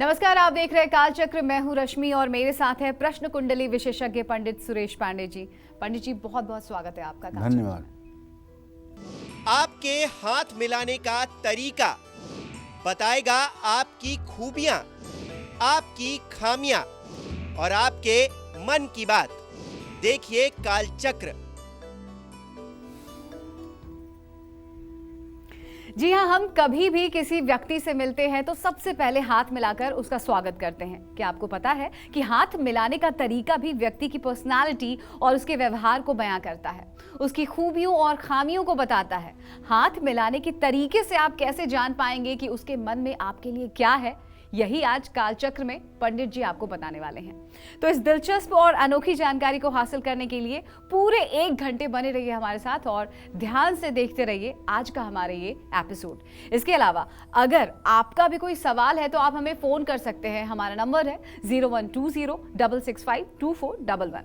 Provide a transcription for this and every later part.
नमस्कार, आप देख रहे हैं कालचक्र। मैं हूं रश्मि और मेरे साथ है प्रश्न कुंडली विशेषज्ञ पंडित सुरेश पांडे जी। पंडित जी, बहुत बहुत स्वागत है आपका। धन्यवाद। आपके हाथ मिलाने का तरीका बताएगा आपकी खूबियां, आपकी खामियां और आपके मन की बात। देखिए कालचक्र। जी हाँ, हम कभी भी किसी व्यक्ति से मिलते हैं तो सबसे पहले हाथ मिलाकर उसका स्वागत करते हैं। क्या आपको पता है कि हाथ मिलाने का तरीका भी व्यक्ति की पर्सनालिटी और उसके व्यवहार को बयां करता है, उसकी खूबियों और खामियों को बताता है। हाथ मिलाने के तरीके से आप कैसे जान पाएंगे कि उसके मन में आपके लिए क्या है, यही आज कालचक्र में पंडित जी आपको बताने वाले हैं। तो इस दिलचस्प और अनोखी जानकारी को हासिल करने के लिए पूरे 1 घंटे बने रहिए हमारे साथ और ध्यान से देखते रहिए आज का हमारे ये एपिसोड। इसके अलावा अगर आपका भी कोई सवाल है तो आप हमें फोन कर सकते हैं। हमारा नंबर है 0120-665-2411।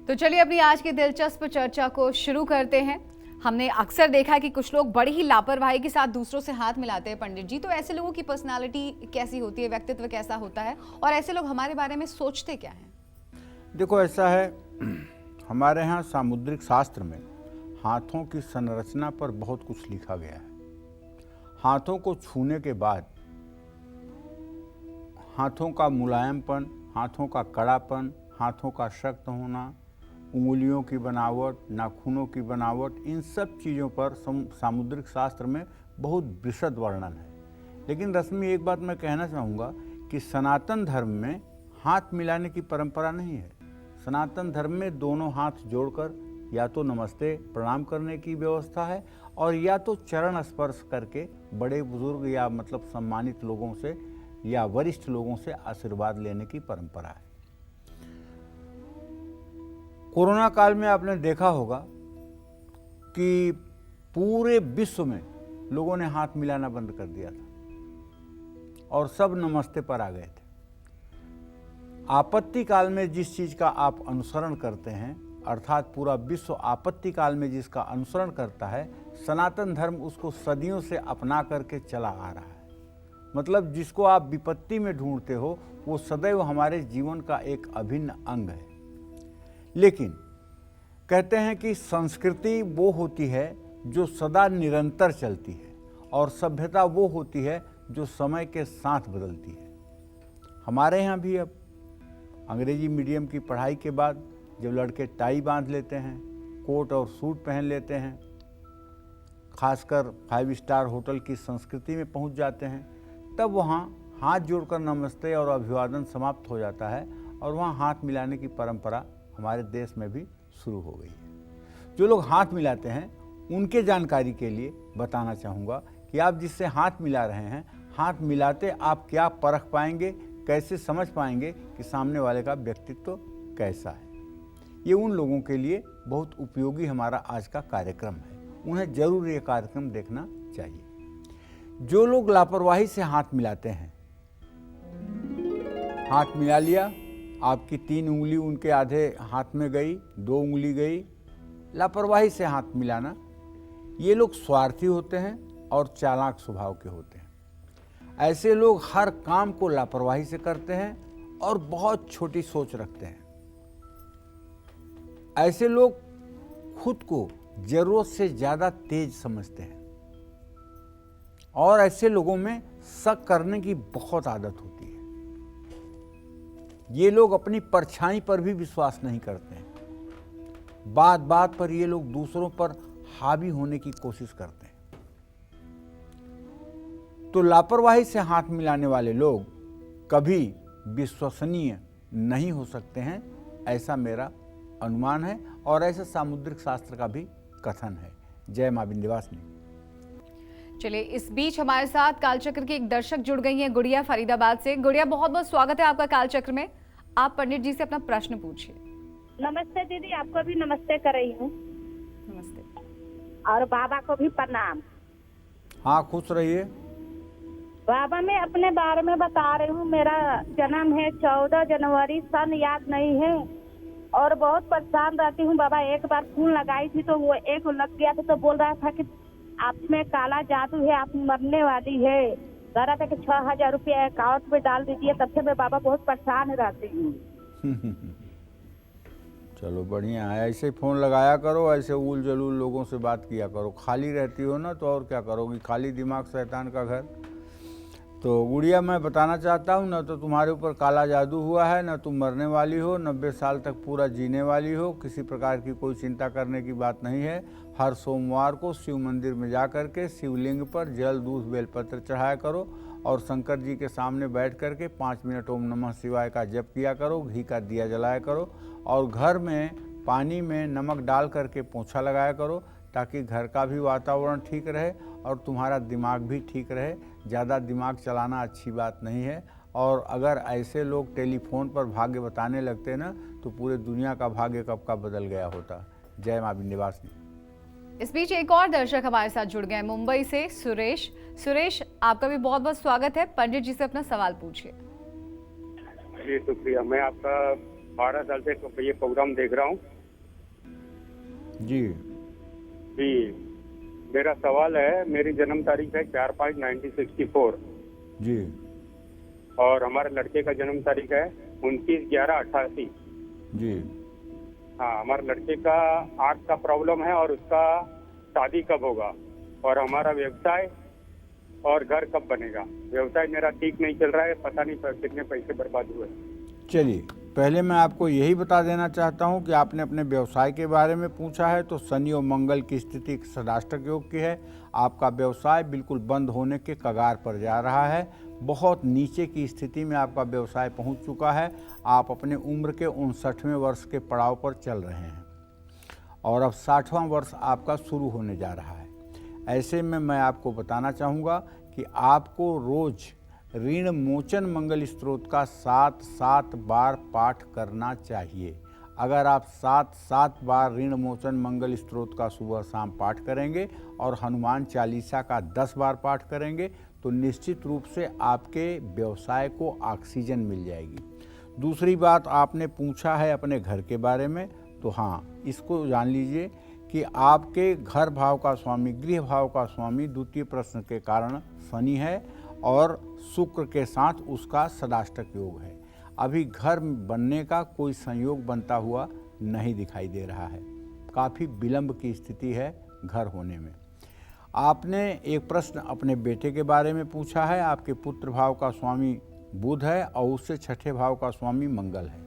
तो चलिए अपनी आज की दिलचस्प चर्चा को शुरू करते हैं। हमने अक्सर देखा है कि कुछ लोग बड़ी ही लापरवाही के साथ दूसरों से हाथ मिलाते हैं। पंडित जी, तो ऐसे लोगों की पर्सनालिटी कैसी होती है, व्यक्तित्व कैसा होता है और ऐसे लोग हमारे बारे में सोचते क्या हैं? देखो, ऐसा है, हमारे यहाँ सामुद्रिक शास्त्र में हाथों की संरचना पर बहुत कुछ लिखा गया है। हाथों को छूने के बाद हाथों का मुलायमपन, हाथों का कड़ापन, हाथों का सख्त होना, उंगलियों की बनावट, नाखूनों की बनावट, इन सब चीज़ों पर सामुद्रिक शास्त्र में बहुत विशद वर्णन है। लेकिन रश्मि, एक बात मैं कहना चाहूँगा कि सनातन धर्म में हाथ मिलाने की परंपरा नहीं है। सनातन धर्म में दोनों हाथ जोड़कर या तो नमस्ते प्रणाम करने की व्यवस्था है और या तो चरण स्पर्श करके बड़े बुजुर्ग या मतलब सम्मानित लोगों से या वरिष्ठ लोगों से आशीर्वाद लेने की परंपरा है। कोरोना काल में आपने देखा होगा कि पूरे विश्व में लोगों ने हाथ मिलाना बंद कर दिया था और सब नमस्ते पर आ गए थे। आपत्ति काल में जिस चीज़ का आप अनुसरण करते हैं, अर्थात पूरा विश्व आपत्ति काल में जिसका अनुसरण करता है, सनातन धर्म उसको सदियों से अपना करके चला आ रहा है। मतलब जिसको आप विपत्ति में ढूंढते हो वो सदैव हमारे जीवन का एक अभिन्न अंग है। लेकिन कहते हैं कि संस्कृति वो होती है जो सदा निरंतर चलती है और सभ्यता वो होती है जो समय के साथ बदलती है। हमारे यहाँ भी अब अंग्रेजी मीडियम की पढ़ाई के बाद जब लड़के टाई बांध लेते हैं, कोट और सूट पहन लेते हैं, खासकर 5 स्टार होटल की संस्कृति में पहुँच जाते हैं, तब वहाँ हाथ जोड़कर नमस्ते और अभिवादन समाप्त हो जाता है और वहाँ हाथ मिलाने की परंपरा हमारे देश में भी शुरू हो गई है। जो लोग हाथ मिलाते हैं उनके जानकारी के लिए बताना चाहूँगा कि आप जिससे हाथ मिला रहे हैं, हाथ मिलाते आप क्या परख पाएंगे, कैसे समझ पाएंगे कि सामने वाले का व्यक्तित्व कैसा है। ये उन लोगों के लिए बहुत उपयोगी हमारा आज का कार्यक्रम है। उन्हें जरूर ये कार्यक्रम देखना चाहिए। जो लोग लापरवाही से हाथ मिलाते हैं, हाथ मिला लिया, आपकी 3 उंगली उनके आधे हाथ में गई, 2 उंगली गई, लापरवाही से हाथ मिलाना। ये लोग स्वार्थी होते हैं और चालाक स्वभाव के होते हैं। ऐसे लोग हर काम को लापरवाही से करते हैं और बहुत छोटी सोच रखते हैं। ऐसे लोग खुद को जरूरत से ज़्यादा तेज समझते हैं और ऐसे लोगों में शक करने की बहुत आदत होती है। ये लोग अपनी परछाई पर भी विश्वास नहीं करते हैं। बात बात पर ये लोग दूसरों पर हावी होने की कोशिश करते हैं। तो लापरवाही से हाथ मिलाने वाले लोग कभी विश्वसनीय नहीं हो सकते हैं, ऐसा मेरा अनुमान है और ऐसा सामुद्रिक शास्त्र का भी कथन है। जय मां विंध्यवासिनी। चलिए, इस बीच हमारे साथ कालचक्र की एक दर्शक जुड़ गई हैं, गुड़िया फरीदाबाद से। गुड़िया, बहुत बहुत स्वागत है आपका कालचक्र में। आप पंडित जी से अपना प्रश्न पूछिए। नमस्ते दीदी, आपको भी नमस्ते कर रही हूँ। नमस्ते। और बाबा को भी प्रणाम। हाँ, खुश रहिए। बाबा, मैं अपने बारे में बता रही हूँ। मेरा जन्म है 14 जनवरी, सन याद नहीं है और बहुत परेशान रहती हूँ। बाबा, एक बार खून लगाई थी तो वो एक लग गया था तो बोल रहा था कि आप में काला जादू है, आप मरने वाली है। कह रहा था कि 6,000 रुपया अकाउंट में डाल दीजिए। तब से मैं बाबा बहुत परेशान रहती हूँ। चलो बढ़िया है, ऐसे फ़ोन लगाया करो, ऐसे उल जलूल लोगों से बात किया करो। खाली रहती हो ना तो और क्या करोगी, खाली दिमाग शैतान का घर। तो गुड़िया मैं बताना चाहता हूँ, ना तो तुम्हारे ऊपर काला जादू हुआ है, ना तुम मरने वाली हो, 90 साल तक पूरा जीने वाली हो। किसी प्रकार की कोई चिंता करने की बात नहीं है। हर सोमवार को शिव मंदिर में जा कर के शिवलिंग पर जल दूध बेलपत्र चढ़ाया करो और शंकर जी के सामने बैठ कर के 5 मिनट ओम नमः शिवाय का जप किया करो, घी का दिया जलाया करो और घर में पानी में नमक डाल करके पोंछा लगाया करो, ताकि घर का भी वातावरण ठीक रहे और तुम्हारा दिमाग भी ठीक रहे। ज़्यादा दिमाग चलाना अच्छी बात नहीं है। और अगर ऐसे लोग टेलीफोन पर भाग्य बताने लगते ना तो पूरे दुनिया का भाग्य कब का बदल गया होता। जय मां विंध्यवासिनी। इस बीच एक और दर्शक हमारे साथ जुड़ गए मुंबई से, सुरेश। सुरेश, आपका भी बहुत बहुत स्वागत है। पंडित जी से अपना सवाल पूछिए। जी शुक्रिया। मैं आपका 12 साल से ये प्रोग्राम देख रहा हूँ। जी जी, मेरा सवाल है, मेरी जन्म तारीख है 4/5/1964 जी और हमारे लड़के का जन्म तारीख है 29/11/88। जी। हाँ, हमारे लड़के का आँख का प्रॉब्लम है और उसका शादी कब होगा और हमारा व्यवसाय और घर कब बनेगा। व्यवसाय मेरा ठीक नहीं चल रहा है, पता नहीं कितने पैसे बर्बाद हुए। चलिए, पहले मैं आपको यही बता देना चाहता हूं कि आपने अपने व्यवसाय के बारे में पूछा है तो शनि और मंगल की स्थिति षडाष्टक योग की है। आपका व्यवसाय बिल्कुल बंद होने के कगार पर जा रहा है। बहुत नीचे की स्थिति में आपका व्यवसाय पहुंच चुका है। आप अपने उम्र के 59वें वर्ष के पड़ाव पर चल रहे हैं और अब 60वां वर्ष आपका शुरू होने जा रहा है। ऐसे में मैं आपको बताना चाहूँगा कि आपको रोज़ ऋण मोचन मंगल स्त्रोत का 7 बार पाठ करना चाहिए। अगर आप 7 बार ऋण मोचन मंगल स्त्रोत का सुबह शाम पाठ करेंगे और हनुमान चालीसा का 10 बार पाठ करेंगे तो निश्चित रूप से आपके व्यवसाय को ऑक्सीजन मिल जाएगी। दूसरी बात आपने पूछा है अपने घर के बारे में, तो हाँ, इसको जान लीजिए कि आपके घर भाव का स्वामी, गृह भाव का स्वामी द्वितीय प्रश्न के कारण शनि है और शुक्र के साथ उसका षडाष्टक योग है। अभी घर बनने का कोई संयोग बनता हुआ नहीं दिखाई दे रहा है। काफ़ी विलंब की स्थिति है घर होने में। आपने एक प्रश्न अपने बेटे के बारे में पूछा है। आपके पुत्र भाव का स्वामी बुध है और उससे छठे भाव का स्वामी मंगल है।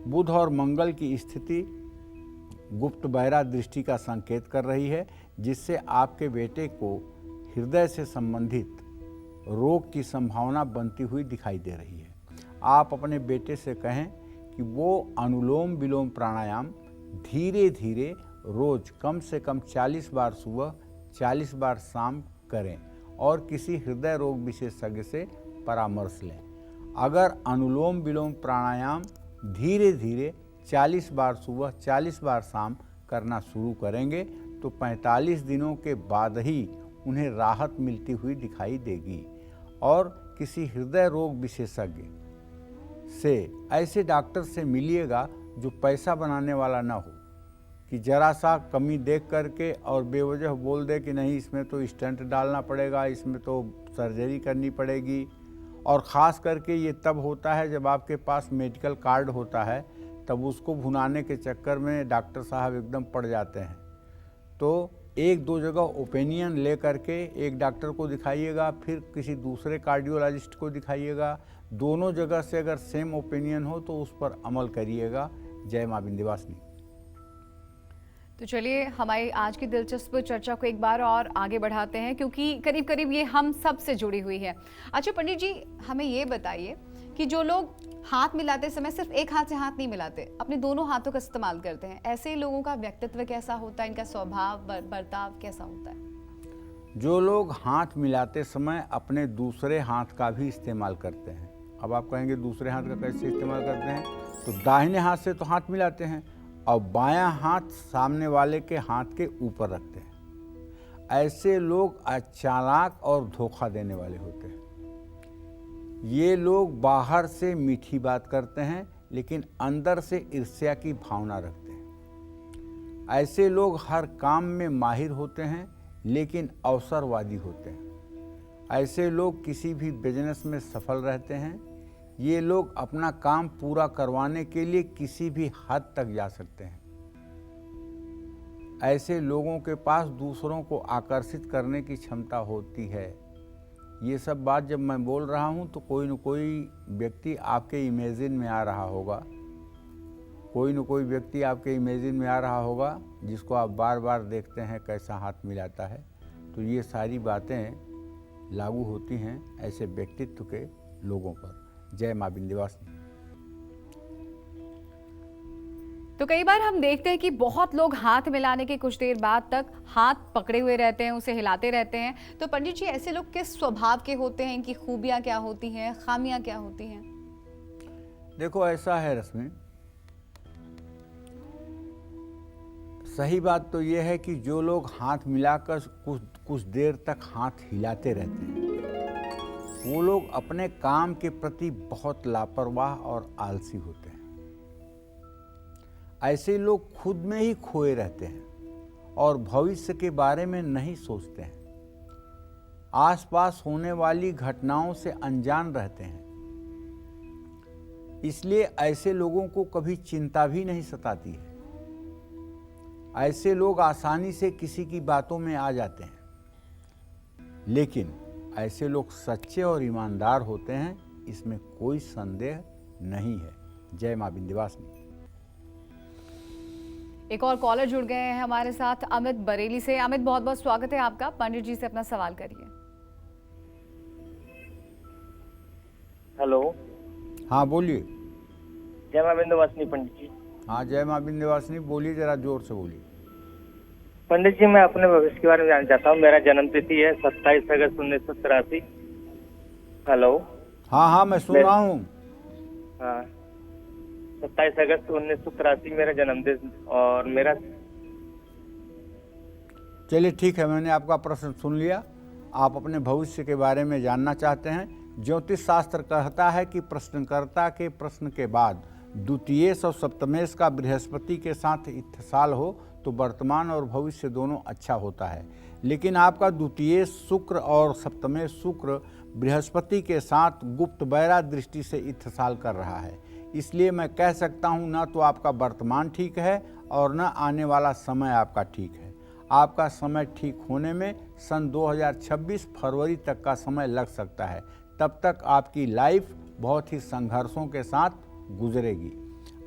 बुध और मंगल की स्थिति गुप्त बहरा दृष्टि का संकेत कर रही है, जिससे आपके बेटे को हृदय से संबंधित रोग की संभावना बनती हुई दिखाई दे रही है। आप अपने बेटे से कहें कि वो अनुलोम विलोम प्राणायाम धीरे धीरे रोज कम से कम 40 बार सुबह 40 बार शाम करें और किसी हृदय रोग विशेषज्ञ से परामर्श लें। अगर अनुलोम विलोम प्राणायाम धीरे धीरे 40 बार सुबह 40 बार शाम करना शुरू करेंगे तो 45 दिनों के बाद ही उन्हें राहत मिलती हुई दिखाई देगी। और किसी हृदय रोग विशेषज्ञ से, ऐसे डॉक्टर से मिलिएगा जो पैसा बनाने वाला ना हो, कि जरा सा कमी देख करके और बेवजह बोल दे कि नहीं इसमें तो स्टंट डालना पड़ेगा, इसमें तो सर्जरी करनी पड़ेगी। और ख़ास करके ये तब होता है जब आपके पास मेडिकल कार्ड होता है, तब उसको भुनाने के चक्कर में डॉक्टर साहब एकदम पड़ जाते हैं। तो 1-2 जगह ओपिनियन ले करके एक डॉक्टर को दिखाइएगा, फिर किसी दूसरे कार्डियोलॉजिस्ट को दिखाइएगा। दोनों जगह से अगर सेम ओपिनियन हो तो उस पर अमल करिएगा। जय मां विंध्यवासिनी। तो चलिए हमारी आज की दिलचस्प चर्चा को एक बार और आगे बढ़ाते हैं, क्योंकि करीब करीब ये हम सब से जुड़ी हुई है। अच्छा पंडित जी, हमें ये बताइए कि जो लोग हाथ मिलाते समय सिर्फ एक हाथ से हाथ नहीं मिलाते, अपने दोनों हाथों का इस्तेमाल करते हैं, ऐसे लोगों का व्यक्तित्व कैसा होता है, इनका स्वभाव बर्ताव कैसा होता है? जो लोग हाथ मिलाते समय अपने दूसरे हाथ का भी इस्तेमाल करते हैं। अब आप कहेंगे दूसरे हाथ का कैसे इस्तेमाल करते हैं? तो दाहिने हाथ से तो हाथ मिलाते हैं और बायां हाथ सामने वाले के हाथ के ऊपर रखते हैं। ऐसे लोग चालाक और धोखा देने वाले होते हैं। ये लोग बाहर से मीठी बात करते हैं लेकिन अंदर से ईर्ष्या की भावना रखते हैं। ऐसे लोग हर काम में माहिर होते हैं लेकिन अवसरवादी होते हैं। ऐसे लोग किसी भी बिजनेस में सफल रहते हैं। ये लोग अपना काम पूरा करवाने के लिए किसी भी हद तक जा सकते हैं। ऐसे लोगों के पास दूसरों को आकर्षित करने की क्षमता होती है। ये सब बात जब मैं बोल रहा हूँ तो कोई न कोई व्यक्ति आपके इमेजिन में आ रहा होगा, कोई न कोई व्यक्ति आपके इमेजिन में आ रहा होगा जिसको आप बार बार देखते हैं कैसा हाथ मिलाता है। तो ये सारी बातें लागू होती हैं ऐसे व्यक्तित्व के लोगों पर। जय माँ विंध्यवासिनी। तो कई बार हम देखते हैं कि बहुत लोग हाथ मिलाने के कुछ देर बाद तक हाथ पकड़े हुए रहते हैं, उसे हिलाते रहते हैं। तो पंडित जी, ऐसे लोग किस स्वभाव के होते हैं? इनकी खूबियां क्या होती हैं, खामियां क्या होती हैं? देखो, ऐसा है रश्मि, सही बात तो यह है कि जो लोग हाथ मिलाकर कुछ देर तक हाथ हिलाते रहते हैं, वो लोग अपने काम के प्रति बहुत लापरवाह और आलसी होते हैं। ऐसे लोग खुद में ही खोए रहते हैं और भविष्य के बारे में नहीं सोचते हैं। आसपास होने वाली घटनाओं से अनजान रहते हैं। इसलिए ऐसे लोगों को कभी चिंता भी नहीं सताती है। ऐसे लोग आसानी से किसी की बातों में आ जाते हैं। लेकिन ऐसे लोग सच्चे और ईमानदार होते हैं, इसमें कोई संदेह नहीं है। जय माँ विंध्यवासिनी। एक और कॉलर जुड़ गए हैं हमारे साथ, अमित बरेली से। अमित, बहुत बहुत स्वागत है आपका। पंडित जी से अपना सवाल करिए। हेलो। हाँ, बोलिए। जय माँ विंध्यवासिनी पंडित जी। हाँ, जय माँ विंध्यवासिनी, बोलिए, जरा जोर से बोलिए। पंडित जी, मैं अपने भविष्य के बारे में जानना चाहता हूँ। मेरा जन्म तिथि है 27 अगस्त 1983। हेलो। हाँ हाँ, मैं सुन रहा हूँ। हाँ, 27 अगस्त 1983 मेरा जन्मदिन। और मेरा चलिए ठीक है, मैंने आपका प्रश्न सुन लिया। आप अपने भविष्य के बारे में जानना चाहते हैं। ज्योतिष शास्त्र कहता है कि प्रश्नकर्ता के प्रश्न के बाद द्वितीयेश और सप्तमेश का बृहस्पति के साथ इत्तेसाल हो तो वर्तमान और भविष्य दोनों अच्छा होता है। लेकिन आपका द्वितीयेश शुक्र और सप्तमेश शुक्र बृहस्पति के साथ गुप्त बैरा दृष्टि से इत्तेसाल कर रहा है। इसलिए मैं कह सकता हूँ, ना तो आपका वर्तमान ठीक है और न आने वाला समय आपका ठीक है। आपका समय ठीक होने में सन 2026 फरवरी तक का समय लग सकता है। तब तक आपकी लाइफ बहुत ही संघर्षों के साथ गुजरेगी।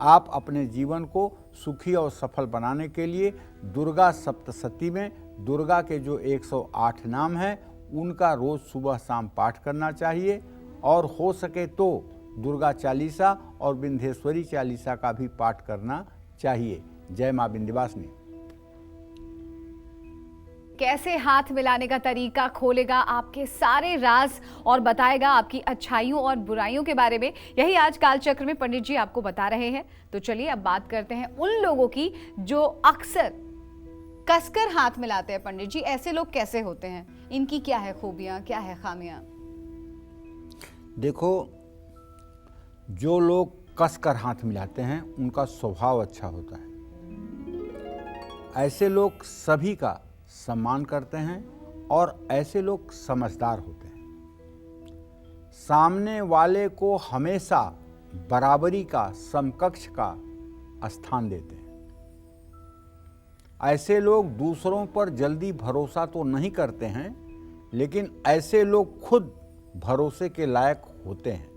आप अपने जीवन को सुखी और सफल बनाने के लिए दुर्गा सप्तशती में दुर्गा के जो 108 नाम हैं उनका रोज सुबह शाम पाठ करना चाहिए। और हो सके तो दुर्गा चालीसा और विंध्येश्वरी चालीसा का भी पाठ करना चाहिए। जय माँ विंध्यवासिनी। कैसे हाथ मिलाने का तरीका खोलेगा आपके सारे राज और बताएगा आपकी अच्छाइयों और बुराइयों के बारे में, यही आज कालचक्र में पंडित जी आपको बता रहे हैं। तो चलिए अब बात करते हैं उन लोगों की जो अक्सर कसकर हाथ मिलाते हैं। पंडित जी, ऐसे लोग कैसे होते हैं? इनकी क्या है खूबियां, क्या है खामियां? देखो, जो लोग कसकर हाथ मिलाते हैं उनका स्वभाव अच्छा होता है। ऐसे लोग सभी का सम्मान करते हैं और ऐसे लोग समझदार होते हैं। सामने वाले को हमेशा बराबरी का, समकक्ष का स्थान देते हैं। ऐसे लोग दूसरों पर जल्दी भरोसा तो नहीं करते हैं, लेकिन ऐसे लोग खुद भरोसे के लायक होते हैं।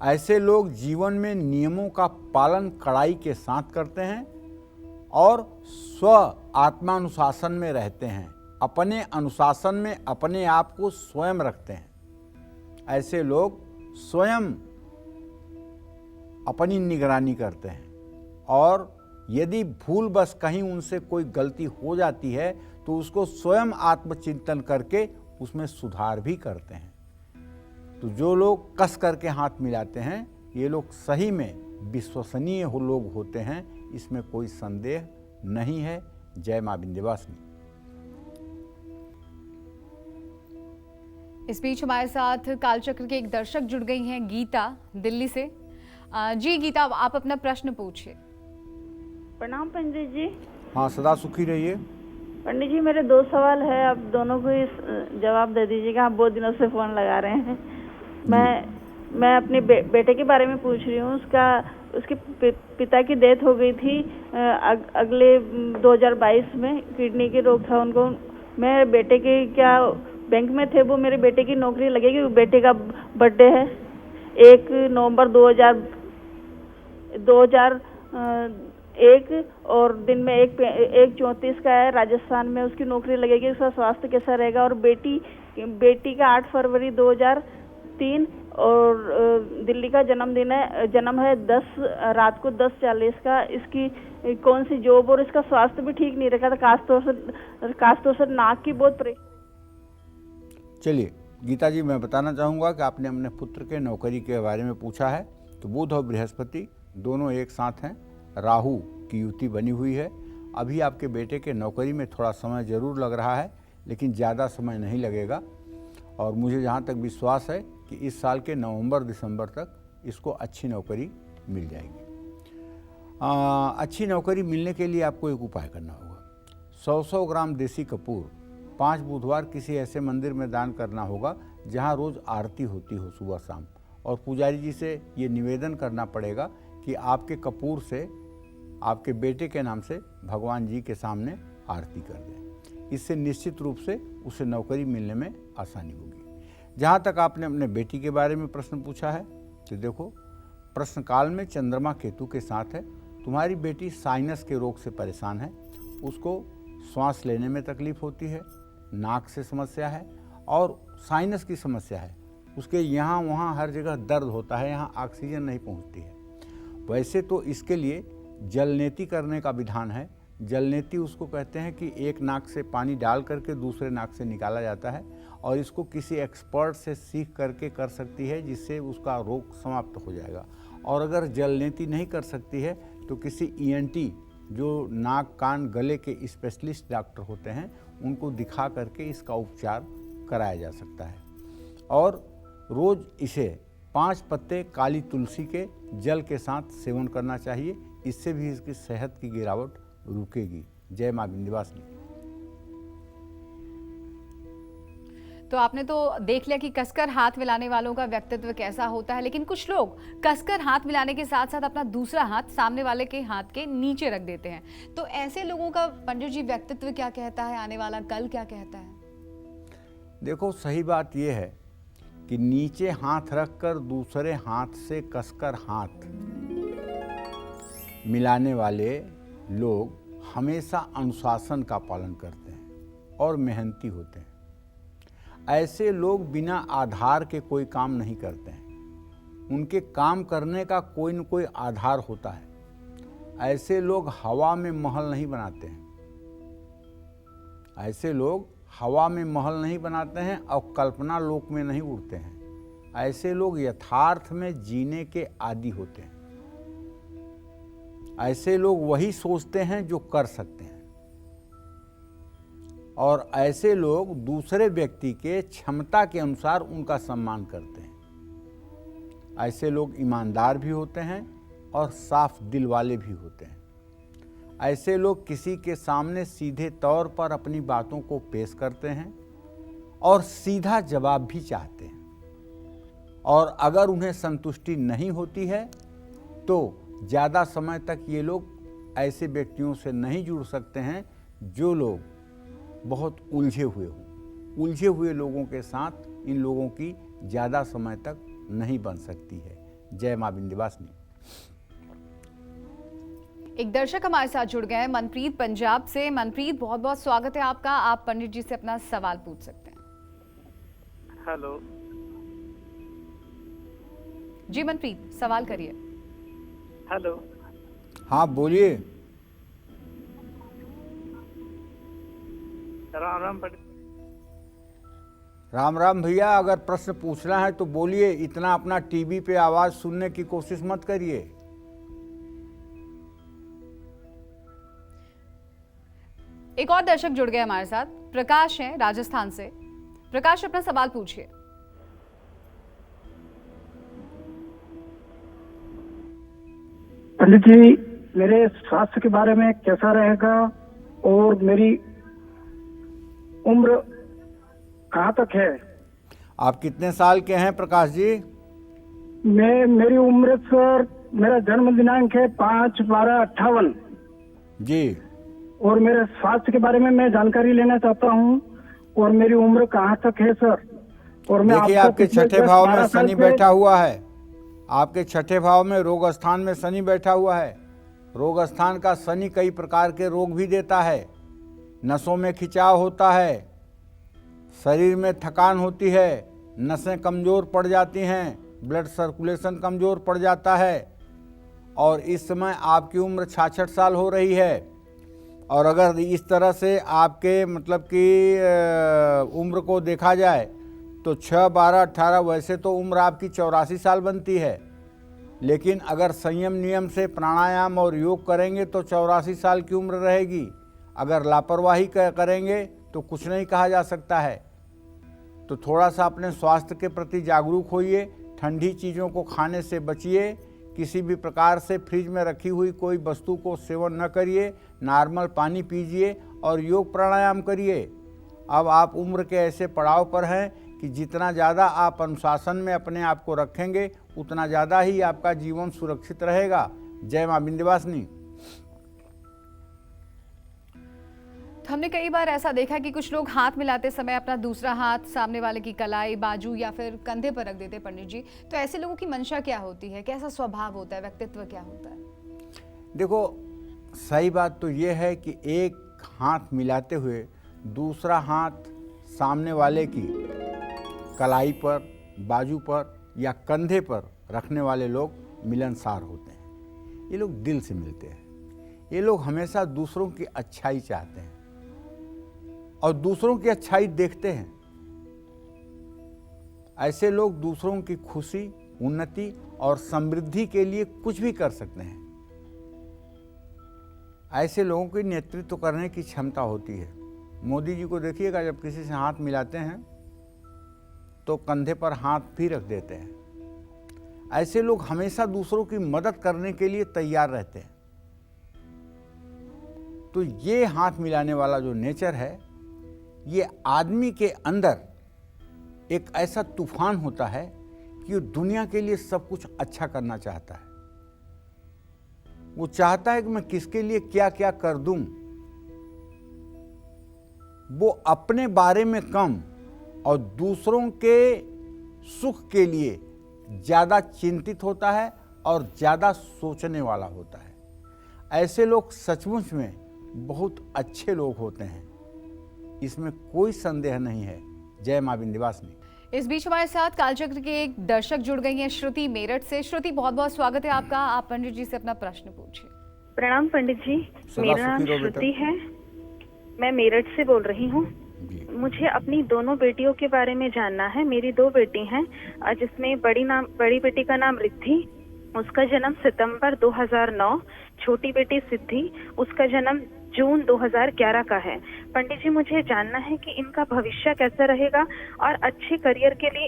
ऐसे लोग जीवन में नियमों का पालन कड़ाई के साथ करते हैं और स्व आत्मानुशासन में रहते हैं। अपने अनुशासन में अपने आप को स्वयं रखते हैं। ऐसे लोग स्वयं अपनी निगरानी करते हैं और यदि भूलवश कहीं उनसे कोई गलती हो जाती है तो उसको स्वयं आत्मचिंतन करके उसमें सुधार भी करते हैं। तो जो लोग कस करके हाथ मिलाते हैं, ये लोग सही में विश्वसनीय लोग होते हैं, इसमें कोई संदेह नहीं है। जय माँ विंध्यवासिनी। इस बीच हमारे साथ कालचक्र के एक दर्शक जुड़ गई हैं, गीता दिल्ली से। जी गीता, आप अपना प्रश्न पूछिए। प्रणाम पंडित जी। हाँ, सदा सुखी रहिए। पंडित जी मेरे 2 सवाल है, आप दोनों को ही जवाब दे दीजिएगा। आप बहुत दिनों से फोन लगा रहे हैं। मैं अपने बेटे के बारे में पूछ रही हूँ। उसके पिता की डेथ हो गई थी अगले 2022 में। किडनी के रोग था उनको। मेरे बेटे के क्या बैंक में थे वो, मेरे बेटे की नौकरी लगेगी। बेटे का बर्थडे है 1 नवंबर 2001 और दिन में 1:34 का है। राजस्थान में उसकी नौकरी लगेगी। उसका स्वास्थ्य कैसा रहेगा? और बेटी का 8 फरवरी 2003 और दिल्ली का जन्म है रात को 10:40 का। इसकी कौन सी जॉब, और इसका स्वास्थ्य भी ठीक नहीं रखा था। खासतौर से नाक की बहुत चलिए गीता जी, मैं बताना चाहूँगा कि आपने अपने पुत्र के नौकरी के बारे में पूछा है। तो बुध और बृहस्पति दोनों एक साथ हैं, राहु की युति बनी हुई है। अभी आपके बेटे के नौकरी में थोड़ा समय ज़रूर लग रहा है, लेकिन ज़्यादा समय नहीं लगेगा। और मुझे जहाँ तक विश्वास है कि इस साल के नवंबर दिसंबर तक इसको अच्छी नौकरी मिल जाएगी। अच्छी नौकरी मिलने के लिए आपको एक उपाय करना होगा। 100 ग्राम देसी कपूर 5 बुधवार किसी ऐसे मंदिर में दान करना होगा जहाँ रोज़ आरती होती हो सुबह शाम। और पुजारी जी से ये निवेदन करना पड़ेगा कि आपके कपूर से आपके बेटे के नाम से भगवान जी के सामने आरती कर दें। इससे निश्चित रूप से उसे नौकरी मिलने में आसानी होगी। जहाँ तक आपने अपने बेटी के बारे में प्रश्न पूछा है, तो देखो प्रश्न काल में चंद्रमा केतु के साथ है। तुम्हारी बेटी साइनस के रोग से परेशान है। उसको सांस लेने में तकलीफ होती है, नाक से समस्या है और साइनस की समस्या है। उसके यहाँ वहाँ हर जगह दर्द होता है, यहाँ ऑक्सीजन नहीं पहुँचती है। वैसे तो इसके लिए जलनेति करने का विधान है। जलनेति उसको कहते हैं कि एक नाक से पानी डाल करके दूसरे नाक से निकाला जाता है, और इसको किसी एक्सपर्ट से सीख करके कर सकती है, जिससे उसका रोग समाप्त हो जाएगा। और अगर जलनेति नहीं कर सकती है तो किसी ENT जो नाक कान गले के स्पेशलिस्ट डॉक्टर होते हैं उनको दिखा करके इसका उपचार कराया जा सकता है। और रोज़ इसे 5 पत्ते काली तुलसी के जल के साथ सेवन करना चाहिए। इससे भी इसकी सेहत की गिरावट रुकेगी। जय माँ विंध्यवासिनी। तो आपने तो देख लिया कि कसकर हाथ मिलाने वालों का व्यक्तित्व कैसा होता है, लेकिन कुछ लोग कसकर हाथ मिलाने के साथ साथ अपना दूसरा हाथ सामने वाले के हाथ के नीचे रख देते हैं। तो ऐसे लोगों का पंडित जी व्यक्तित्व क्या कहता है, आने वाला कल क्या कहता है? देखो, सही बात यह है कि नीचे हाथ रखकर दूसरे हाथ से कसकर हाथ मिलाने वाले लोग हमेशा अनुशासन का पालन करते हैं और मेहनती होते हैं। ऐसे लोग बिना आधार के कोई काम नहीं करते हैं। उनके काम करने का कोई न कोई आधार होता है। ऐसे लोग हवा में महल नहीं बनाते हैं। ऐसे लोग हवा में महल नहीं बनाते हैं और कल्पना लोक में नहीं उड़ते हैं। ऐसे लोग यथार्थ में जीने के आदी होते हैं। ऐसे लोग वही सोचते हैं जो कर सकते हैं। और ऐसे लोग दूसरे व्यक्ति के क्षमता के अनुसार उनका सम्मान करते हैं। ऐसे लोग ईमानदार भी होते हैं और साफ दिल वाले भी होते हैं। ऐसे लोग किसी के सामने सीधे तौर पर अपनी बातों को पेश करते हैं और सीधा जवाब भी चाहते हैं। और अगर उन्हें संतुष्टि नहीं होती है तो ज़्यादा समय तक ये लोग ऐसे व्यक्तियों से नहीं जुड़ सकते हैं जो लोग बहुत उलझे हुए हों। उलझे हुए लोगों के साथ इन लोगों की ज़्यादा समय तक नहीं बन सकती है। जय माँ विंध्यवासिनी। एक दर्शक हमारे साथ जुड़ गए हैं, मनप्रीत पंजाब से। मनप्रीत, बहुत बहुत स्वागत है आपका। आप पंडित जी से अपना सवाल पूछ सकते हैं। हेलो जी मनप्रीत, सवाल करिए। हेलो, हाँ बोलिए। राम राम पंडित। राम राम भैया, अगर प्रश्न पूछना है तो बोलिए। इतना अपना टीवी पे आवाज सुनने की कोशिश मत करिए। एक और दर्शक जुड़ गए हमारे साथ, प्रकाश हैं राजस्थान से। प्रकाश, अपना सवाल पूछिए। पंडित जी, मेरे स्वास्थ्य के बारे में कैसा रहेगा और मेरी उम्र कहाँ तक है? आप कितने साल के हैं प्रकाश जी? मेरी उम्र सर, मेरा जन्म दिनांक है 5/12/58 जी। और मेरे स्वास्थ्य के बारे में मैं जानकारी लेना चाहता हूँ और मेरी उम्र कहाँ तक है सर। और मैं देखिए आपको आपके पिछले छठे 10-12 भाव में साल शनि से- बैठा हुआ है। आपके छठे भाव में रोग स्थान में शनि बैठा हुआ है। रोग स्थान का शनि कई प्रकार के रोग भी देता है। नसों में खिंचाव होता है, शरीर में थकान होती है, नसें कमज़ोर पड़ जाती हैं, ब्लड सर्कुलेशन कमज़ोर पड़ जाता है। और इस समय आपकी उम्र 66 साल हो रही है। और अगर इस तरह से आपके मतलब कि उम्र को देखा जाए तो 6, 12, 18 वैसे तो उम्र आपकी 84 साल बनती है, लेकिन अगर संयम नियम से प्राणायाम और योग करेंगे तो 84 साल की उम्र रहेगी। अगर लापरवाही करेंगे तो कुछ नहीं कहा जा सकता है। तो थोड़ा सा अपने स्वास्थ्य के प्रति जागरूक होइए, ठंडी चीज़ों को खाने से बचिए, किसी भी प्रकार से फ्रिज में रखी हुई कोई वस्तु को सेवन न करिए, नॉर्मल पानी पीजिए और योग प्राणायाम करिए। अब आप उम्र के ऐसे पड़ाव पर हैं कि जितना ज़्यादा आप अनुशासन में अपने आप को रखेंगे उतना ज़्यादा ही आपका जीवन सुरक्षित रहेगा। जय माँ विंध्यवासिनी। तो हमने कई बार ऐसा देखा कि कुछ लोग हाथ मिलाते समय अपना दूसरा हाथ सामने वाले की कलाई, बाजू या फिर कंधे पर रख देते हैं पंडित जी। तो ऐसे लोगों की मंशा क्या होती है, कैसा स्वभाव होता है, व्यक्तित्व क्या होता है? देखो, सही बात तो ये है कि एक हाथ मिलाते हुए दूसरा हाथ सामने वाले की कलाई पर, बाजू पर या कंधे पर रखने वाले लोग मिलनसार होते हैं। ये लोग दिल से मिलते हैं। ये लोग हमेशा दूसरों की अच्छाई चाहते हैं और दूसरों की अच्छाई देखते हैं। ऐसे लोग दूसरों की खुशी, उन्नति और समृद्धि के लिए कुछ भी कर सकते हैं। ऐसे लोगों की नेतृत्व करने की क्षमता होती है। मोदी जी को देखिएगा, जब किसी से हाथ मिलाते हैं तो कंधे पर हाथ भी रख देते हैं। ऐसे लोग हमेशा दूसरों की मदद करने के लिए तैयार रहते हैं। तो ये हाथ मिलाने वाला जो नेचर है, ये आदमी के अंदर एक ऐसा तूफान होता है कि वो दुनिया के लिए सब कुछ अच्छा करना चाहता है। वो चाहता है कि मैं किसके लिए क्या क्या कर दूं। वो अपने बारे में कम और दूसरों के सुख के लिए ज़्यादा चिंतित होता है और ज़्यादा सोचने वाला होता है। ऐसे लोग सचमुच में बहुत अच्छे लोग होते हैं, इसमें कोई संदेह नहीं है। जय माँ विंध्यवासिनी। इस बीच हमारे साथ कालचक्र के एक दर्शक जुड़ गई हैं, श्रुति मेरठ से। श्रुति, बहुत बहुत स्वागत है आपका। आप पंडित जी से अपना प्रश्न पूछिए। प्रणाम पंडित जी, सदा मेरा नाम सुखी रहो श्रुति है, मैं मेरठ से बोल रही हूँ। मुझे अपनी दोनों बेटियों के बारे में जानना है। मेरी 2 बेटी हैं, जिसमें बड़ी बेटी का नाम रिद्धि, उसका जन्म सितंबर 2009। छोटी बेटी सिद्धि, उसका जन्म जून 2011 का है। पंडित जी, मुझे जानना है कि इनका भविष्य कैसा रहेगा और अच्छे करियर के लिए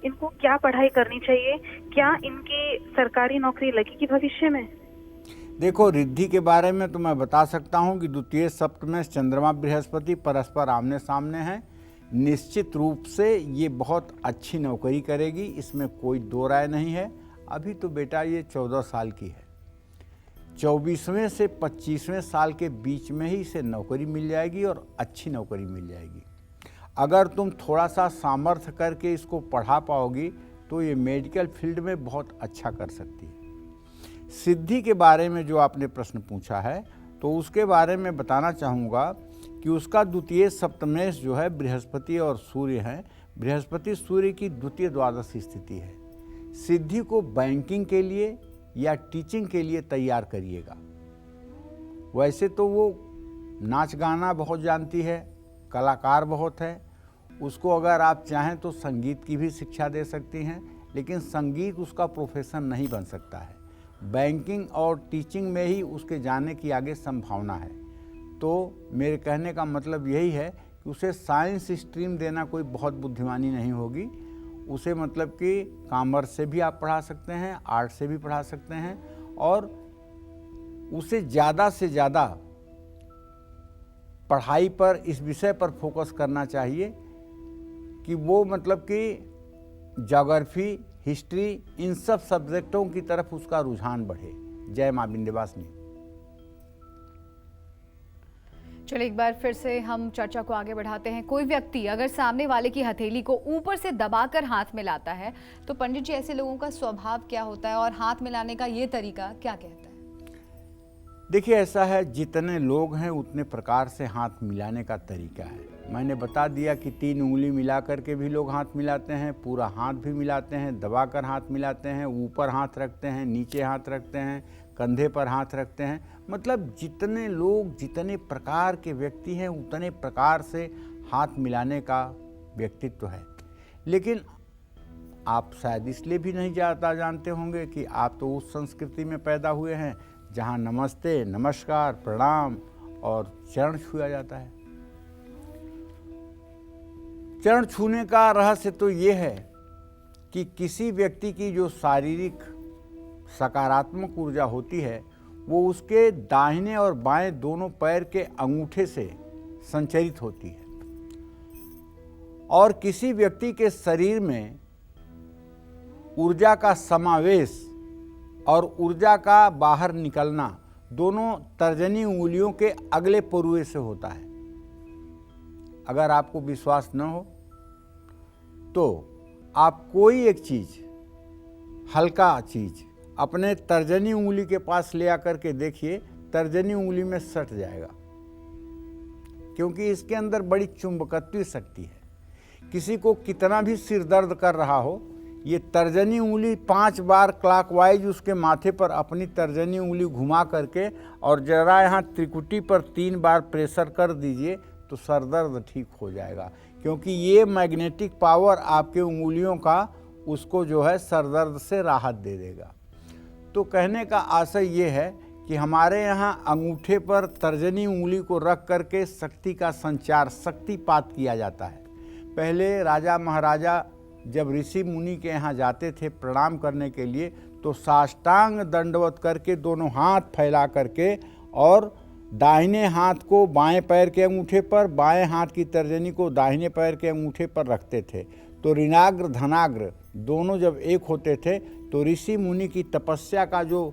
इनको क्या पढ़ाई करनी चाहिए, क्या इनकी सरकारी नौकरी लगेगी भविष्य में? देखो, रिद्धि के बारे में तो मैं बता सकता हूं कि द्वितीय सप्तमेश चंद्रमा बृहस्पति परस्पर आमने सामने हैं। निश्चित रूप से ये बहुत अच्छी नौकरी करेगी, इसमें कोई दो राय नहीं है। अभी तो बेटा ये 14 साल की है, 24वें से 25वें साल के बीच में ही इसे नौकरी मिल जाएगी और अच्छी नौकरी मिल जाएगी। अगर तुम थोड़ा सा सामर्थ्य करके इसको पढ़ा पाओगी तो ये मेडिकल फील्ड में बहुत अच्छा कर सकती है। सिद्धि के बारे में जो आपने प्रश्न पूछा है, तो उसके बारे में बताना चाहूँगा कि उसका द्वितीय सप्तमेश जो है बृहस्पति और सूर्य हैं। बृहस्पति सूर्य की द्वितीय द्वादश स्थिति है। सिद्धि को बैंकिंग के लिए या टीचिंग के लिए तैयार करिएगा। वैसे तो वो नाच गाना बहुत जानती है, कलाकार बहुत है। उसको अगर आप चाहें तो संगीत की भी शिक्षा दे सकती हैं, लेकिन संगीत उसका प्रोफेशन नहीं बन सकता है। बैंकिंग और टीचिंग में ही उसके जाने की आगे संभावना है। तो मेरे कहने का मतलब यही है कि उसे साइंस स्ट्रीम देना कोई बहुत बुद्धिमानी नहीं होगी। उसे मतलब कि कॉमर्स से भी आप पढ़ा सकते हैं, आर्ट से भी पढ़ा सकते हैं, और उसे ज़्यादा से ज़्यादा पढ़ाई पर, इस विषय पर फोकस करना चाहिए कि वो मतलब कि ज्योग्राफी, हिस्ट्री, इन सब सब्जेक्टों की तरफ उसका रुझान बढ़े। जय मां विंध्यवासिनी। चलिए एक बार फिर से हम चर्चा को आगे बढ़ाते हैं। कोई व्यक्ति अगर सामने वाले की हथेली को ऊपर से दबाकर हाथ मिलाता है तो पंडित जी ऐसे लोगों का स्वभाव क्या होता है और हाथ मिलाने का ये तरीका क्या कहता है? देखिए, ऐसा है, जितने लोग हैं उतने प्रकार से हाथ मिलाने का तरीका है। मैंने बता दिया कि 3 उंगली मिला करके भी लोग हाथ मिलाते हैं, पूरा हाथ भी मिलाते हैं, दबाकर हाथ मिलाते हैं, ऊपर हाथ रखते हैं, नीचे हाथ रखते हैं, कंधे पर हाथ रखते हैं। मतलब जितने लोग, जितने प्रकार के व्यक्ति हैं उतने प्रकार से हाथ मिलाने का व्यक्तित्व है। लेकिन आप शायद इसलिए भी नहीं जानते होंगे कि आप तो उस संस्कृति में पैदा हुए हैं जहाँ नमस्ते, नमस्कार, प्रणाम और चरण छुआ जाता है। चरण छूने का रहस्य तो ये है कि किसी व्यक्ति की जो शारीरिक सकारात्मक ऊर्जा होती है वो उसके दाहिने और बाएं दोनों पैर के अंगूठे से संचरित होती है, और किसी व्यक्ति के शरीर में ऊर्जा का समावेश और ऊर्जा का बाहर निकलना दोनों तर्जनी उंगलियों के अगले परुए से होता है। अगर आपको विश्वास न हो तो आप कोई एक चीज, हल्का चीज अपने तर्जनी उंगली के पास ले आकर के देखिए, तर्जनी उंगली में सट जाएगा, क्योंकि इसके अंदर बड़ी चुंबकत्व शक्ति है। किसी को कितना भी सिर दर्द कर रहा हो, ये तर्जनी उंगली 5 बार क्लॉकवाइज उसके माथे पर अपनी तर्जनी उंगली घुमा करके और जरा यहाँ त्रिकुटी पर 3 बार प्रेशर कर दीजिए तो सर दर्द ठीक हो जाएगा, क्योंकि ये मैग्नेटिक पावर आपके उंगलियों का उसको जो है सर दर्द से राहत दे देगा। तो कहने का आशय ये है कि हमारे यहाँ अंगूठे पर तर्जनी उंगली को रख करके शक्ति का संचार, शक्तिपात किया जाता है। पहले राजा महाराजा जब ऋषि मुनि के यहाँ जाते थे प्रणाम करने के लिए तो साष्टांग दंडवत करके दोनों हाथ फैला करके और दाहिने हाथ को बाएं पैर के अंगूठे पर, बाएं हाथ की तर्जनी को दाहिने पैर के अंगूठे पर रखते थे। तो ऋणाग्र धनाग्र दोनों जब एक होते थे तो ऋषि मुनि की तपस्या का जो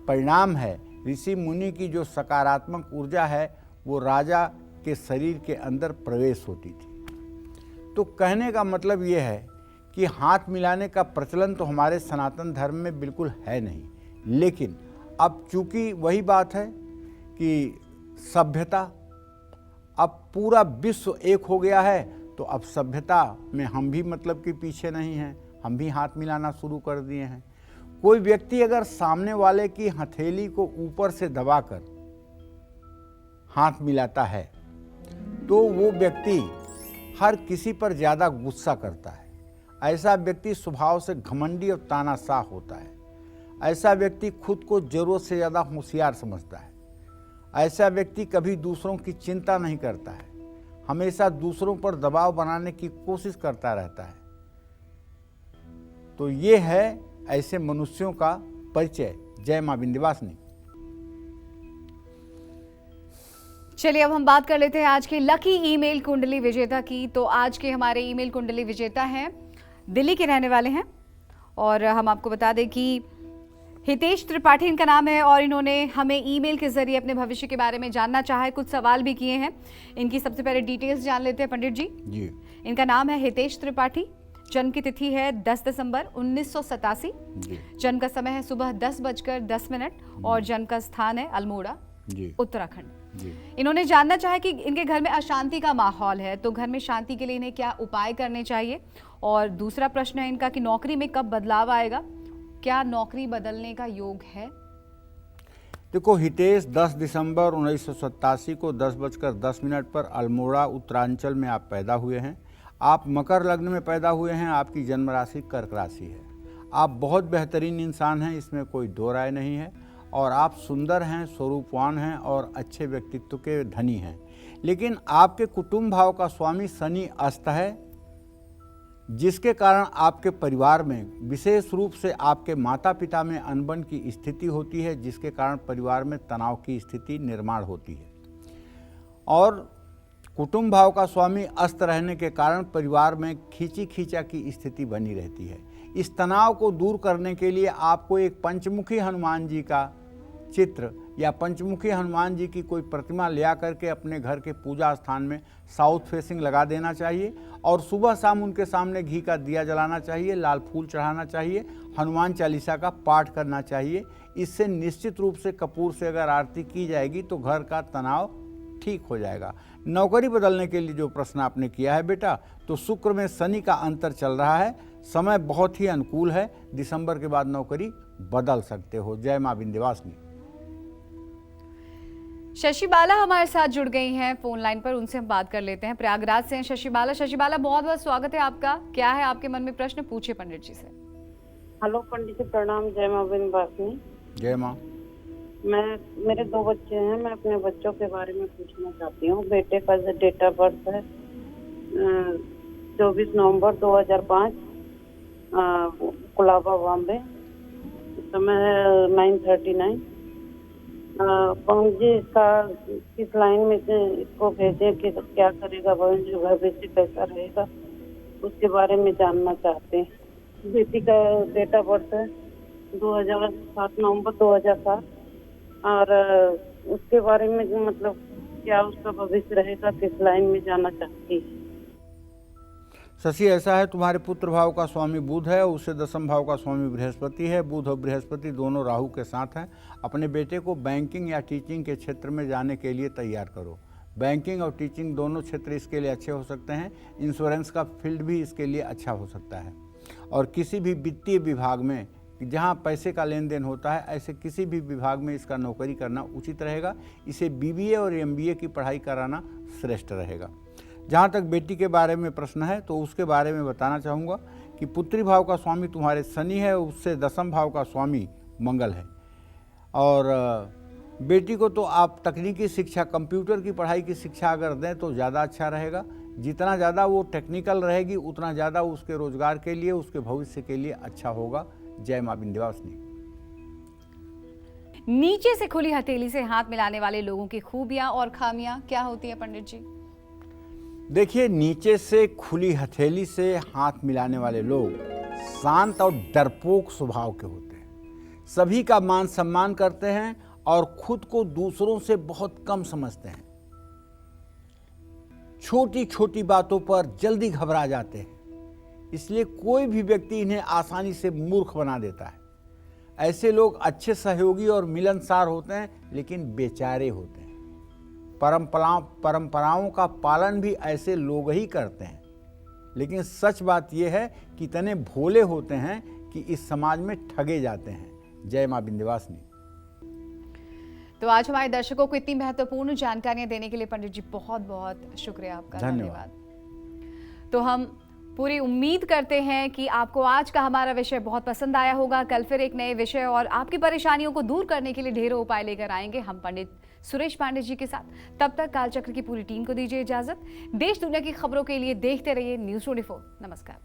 परिणाम है, ऋषि मुनि की जो सकारात्मक ऊर्जा है वो राजा के शरीर के अंदर प्रवेश होती थी। तो कहने का मतलब ये है कि हाथ मिलाने का प्रचलन तो हमारे सनातन धर्म में बिल्कुल है नहीं, लेकिन अब चूंकि वही बात है कि सभ्यता, अब पूरा विश्व एक हो गया है, तो अब सभ्यता में हम भी मतलब कि पीछे नहीं हैं, हम भी हाथ मिलाना शुरू कर दिए हैं। कोई व्यक्ति अगर सामने वाले की हथेली को ऊपर से दबाकर हाथ मिलाता है तो वो व्यक्ति हर किसी पर ज़्यादा गुस्सा करता है। ऐसा व्यक्ति स्वभाव से घमंडी और तानाशाह होता है। ऐसा व्यक्ति खुद को ज़रूरत से ज़्यादा होशियार समझता है। ऐसा व्यक्ति कभी दूसरों की चिंता नहीं करता है, हमेशा दूसरों पर दबाव बनाने की कोशिश करता रहता है। तो ये है ऐसे मनुष्यों का परिचय। जय मां विंध्यवासिनी। चलिए अब हम बात कर लेते हैं आज के लकी ईमेल कुंडली विजेता की। तो आज के हमारे ईमेल कुंडली विजेता हैं, दिल्ली के रहने वाले हैं, और हम आपको बता दें कि हितेश त्रिपाठी इनका नाम है, और इन्होंने हमें ईमेल के जरिए अपने भविष्य के बारे में जानना चाहा है, कुछ सवाल भी किए हैं। इनकी सबसे पहले डिटेल्स जान लेते हैं पंडित जी। इनका नाम है हितेश त्रिपाठी, जन्म की तिथि है 10 दिसंबर 1987, जन्म का समय है सुबह 10:10 और जन्म का स्थान है अल्मोड़ा, उत्तराखंड। इन्होंने जानना चाहा कि इनके घर में अशांति का माहौल है, तो घर में शांति के लिए इन्हें क्या उपाय करने चाहिए। और दूसरा प्रश्न है इनका कि नौकरी में कब बदलाव आएगा, क्या नौकरी बदलने का योग है। देखो, हितेश 10 दिसंबर 1987 को 10:10 पर अल्मोड़ा उत्तरांचल में आप पैदा हुए हैं। आप मकर लग्न में पैदा हुए हैं, आपकी जन्म राशि कर्क राशि है। आप बहुत बेहतरीन इंसान हैं, इसमें कोई दो राय नहीं है, और आप सुंदर हैं, स्वरूपवान हैं और अच्छे व्यक्तित्व के धनी हैं। लेकिन आपके कुटुंब भाव का स्वामी शनि अस्त है, जिसके कारण आपके परिवार में विशेष रूप से आपके माता पिता में अनबन की स्थिति होती है, जिसके कारण परिवार में तनाव की स्थिति निर्माण होती है। और कुटुंब भाव का स्वामी अस्त रहने के कारण परिवार में खींची खींचा की स्थिति बनी रहती है। इस तनाव को दूर करने के लिए आपको एक पंचमुखी हनुमान जी का चित्र या पंचमुखी हनुमान जी की कोई प्रतिमा ले आकर के अपने घर के पूजा स्थान में साउथ फेसिंग लगा देना चाहिए और सुबह शाम उनके सामने घी का दिया जलाना चाहिए, लाल फूल चढ़ाना चाहिए, हनुमान चालीसा का पाठ करना चाहिए। इससे निश्चित रूप से कपूर से अगर आरती की जाएगी तो घर का तनाव ठीक हो जाएगा। नौकरी बदलने के लिए जो प्रश्न आपने किया है बेटा, तो शुक्र में शनि का अंतर चल रहा है, समय बहुत ही अनुकूल है, दिसंबर के बाद नौकरी बदल सकते हो। जय मां विंध्यवासिनी। शशि बाला हमारे साथ जुड़ गई हैं फोन लाइन पर, उनसे हम बात कर लेते हैं। प्रयागराज से हैं शशि बाला, बहुत बहुत स्वागत है आपका। क्या है आपके मन में प्रश्न, पूछिए पंडित जी से। हेलो पंडित जी, प्रणाम। जय मां विंध्यवासिनी। जय मां। मेरे 2 बच्चे हैं, मैं अपने बच्चों के बारे में पूछना चाहती हूँ। बेटे का डेट ऑफ बर्थ है 24 नवंबर 2005, कोलाबा बॉम्बे, समय 9:39। जी इसका किस लाइन में इसको भेजें कि क्या करेगा, भविष्य कैसा रहेगा, उसके बारे में जानना चाहते हैं। बेटी का डेट ऑफ बर्थ है 7 नवंबर 2007 और उसके बारे में मतलब क्या उसका भविष्य रहेगा, किस लाइन में जाना चाहती है। शशि, ऐसा है तुम्हारे पुत्र भाव का स्वामी बुध है, उससे दशम भाव का स्वामी बृहस्पति है। बुध और बृहस्पति दोनों राहु के साथ हैं। अपने बेटे को बैंकिंग या टीचिंग के क्षेत्र में जाने के लिए तैयार करो। बैंकिंग और टीचिंग दोनों क्षेत्र इसके लिए अच्छे हो सकते हैं। इंश्योरेंस का फील्ड भी इसके लिए अच्छा हो सकता है। और किसी भी वित्तीय विभाग में जहाँ पैसे का लेन देन होता है, ऐसे किसी भी विभाग में इसका नौकरी करना उचित रहेगा। इसे BBA और MBA की पढ़ाई कराना श्रेष्ठ रहेगा। जहाँ तक बेटी के बारे में प्रश्न है तो उसके बारे में बताना चाहूँगा कि पुत्री भाव का स्वामी तुम्हारे शनि है, उससे दशम भाव का स्वामी मंगल है। और बेटी को तो आप तकनीकी शिक्षा, कंप्यूटर की पढ़ाई की शिक्षा अगर दें तो ज़्यादा अच्छा रहेगा। जितना ज़्यादा वो टेक्निकल रहेगी उतना ज़्यादा उसके रोजगार के लिए, उसके भविष्य के लिए अच्छा होगा। जय मां विंध्यवासिनी। नीचे से खुली हथेली से हाथ मिलाने वाले लोगों की खूबियां और खामियां क्या होती है पंडित जी? देखिए, नीचे से खुली हथेली से हाथ मिलाने वाले लोग शांत और डरपोक स्वभाव के होते हैं, सभी का मान सम्मान करते हैं और खुद को दूसरों से बहुत कम समझते हैं। छोटी छोटी बातों पर जल्दी घबरा जाते हैं, इसलिए कोई भी व्यक्ति इन्हें आसानी से मूर्ख बना देता है। ऐसे लोग अच्छे सहयोगी और मिलनसार होते हैं, लेकिन बेचारे होते हैं। परंपराओं का पालन भी ऐसे लोग ही करते हैं, लेकिन सच बात यह है कि इतने भोले होते हैं कि इस समाज में ठगे जाते हैं। जय मां विंध्यवासिनी। तो आज हमारे दर्शकों को इतनी महत्वपूर्ण जानकारियां देने के लिए पंडित जी बहुत बहुत शुक्रिया आपका। धन्यवाद। तो हम पूरी उम्मीद करते हैं कि आपको आज का हमारा विषय बहुत पसंद आया होगा। कल फिर एक नए विषय और आपकी परेशानियों को दूर करने के लिए ढेरों उपाय लेकर आएंगे हम पंडित सुरेश पांडे जी के साथ। तब तक कालचक्र की पूरी टीम को दीजिए इजाजत। देश दुनिया की खबरों के लिए देखते रहिए News 24। नमस्कार।